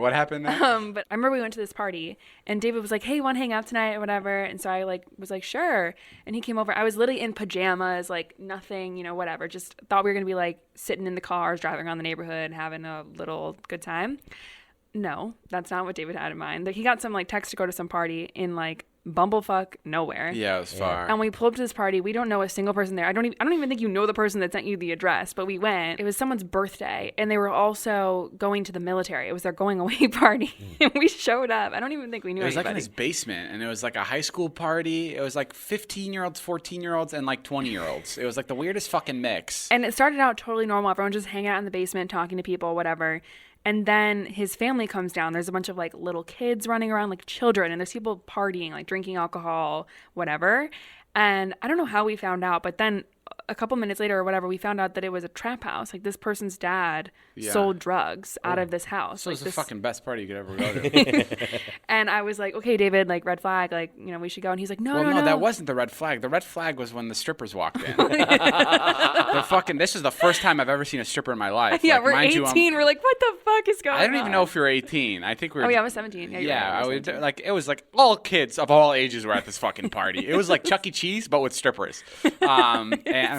what happened there? But I remember we went to this party and David was like, hey, you want to hang out tonight or whatever? And so I like was like, sure. And he came over. I was literally in pajamas, like nothing, you know, whatever. Just thought we were going to be like sitting in the cars, driving around the neighborhood, having a little good time. No, that's not what David had in mind. He got some like text to go to some party in like bumblefuck nowhere. Yeah, it was far. And we pulled up to this party. We don't know a single person there. I don't even think you know the person that sent you the address, but we went. It was someone's birthday, and they were also going to the military. It was their going away party, and we showed up. I don't even think we knew It was anybody. like in his basement, and it was like a high school party. It was like 15-year-olds, 14-year-olds, and like 20-year-olds. It was like the weirdest fucking mix. And it started out totally normal. Everyone just hanging out in the basement, talking to people, whatever. And then his family comes down. There's a bunch of like little kids running around, like children, and there's people partying, like drinking alcohol, whatever. And I don't know how we found out, but then a couple minutes later or whatever, we found out that it was a trap house. Like this person's dad sold drugs out of this house. So like it was the fucking best party you could ever go to. And I was like, okay, David, like red flag, like, you know, we should go. And he's like, no, no, that wasn't the red flag. The red flag was when the strippers walked in. This is the first time I've ever seen a stripper in my life. Yeah, like, we're 18. We're like, what the fuck is going on? I don't even know if we were 18. I think we were. Oh, yeah, I was 17. Yeah, I was like, it was like all kids of all ages were at this fucking party. It was like Chuck E. Cheese, but with strippers.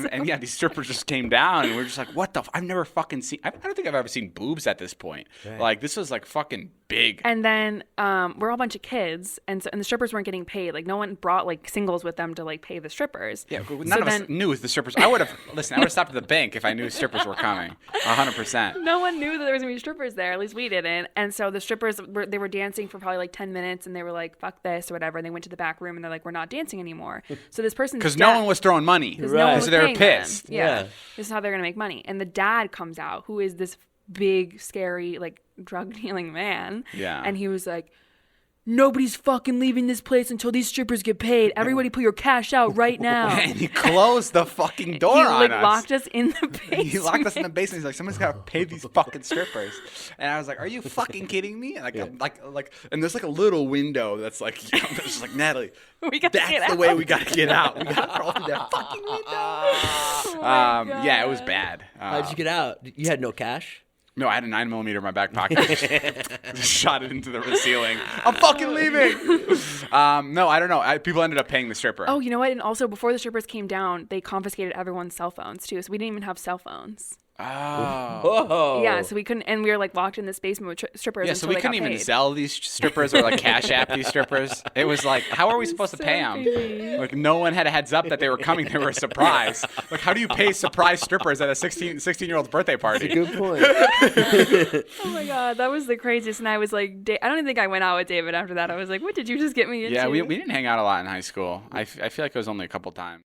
And yeah, these strippers just came down, and we're just like, what the? I've never fucking seen. I don't think I've ever seen boobs at this point. Right. Like this was like fucking big. And then we're all a bunch of kids, and the strippers weren't getting paid. Like no one brought like singles with them to like pay the strippers. Yeah, none of us knew the strippers. I would have stopped at the bank if I knew strippers were coming. 100%. No one knew that there was gonna be strippers there. At least we didn't. And so the strippers they were dancing for probably like 10 minutes, and they were like, "Fuck this" or whatever. And they went to the back room, and they're like, "We're not dancing anymore." So this person because no one was throwing money, right? So they were pissed. Yeah, this is how they're gonna make money. And the dad comes out, who is this big, scary, like drug dealing man. Yeah, and he was like, nobody's fucking leaving this place until these strippers get paid. Everybody put your cash out right now. And he closed the fucking door on us. He locked us in the basement. He locked us in the basement. He's like, someone's got to pay these fucking strippers. And I was like, are you fucking kidding me? And like, and there's like a little window that's like, you know, it's just like, Natalie, that's the way we got to get out. We got to crawl through that fucking window. Yeah, it was bad. How'd you get out? You had no cash? No, I had a 9mm in my back pocket. Just shot it into the ceiling. I'm fucking leaving. No, I don't know. People ended up paying the stripper. Oh, you know what? And also, before the strippers came down, they confiscated everyone's cell phones too. So we didn't even have cell phones. Oh. Whoa. Yeah, so we couldn't, and we were like locked in this basement with strippers. Yeah, so we couldn't even sell these strippers or like cash app these strippers. It was like, how are we supposed to pay them? Like, no one had a heads up that they were coming. They were a surprise. Like, how do you pay surprise strippers at a 16-year-old's birthday party? That's a good point. Oh my God, that was the craziest. And I was like, I don't even think I went out with David after that. I was like, what did you just get me into? Yeah, we didn't hang out a lot in high school. I feel like it was only a couple times.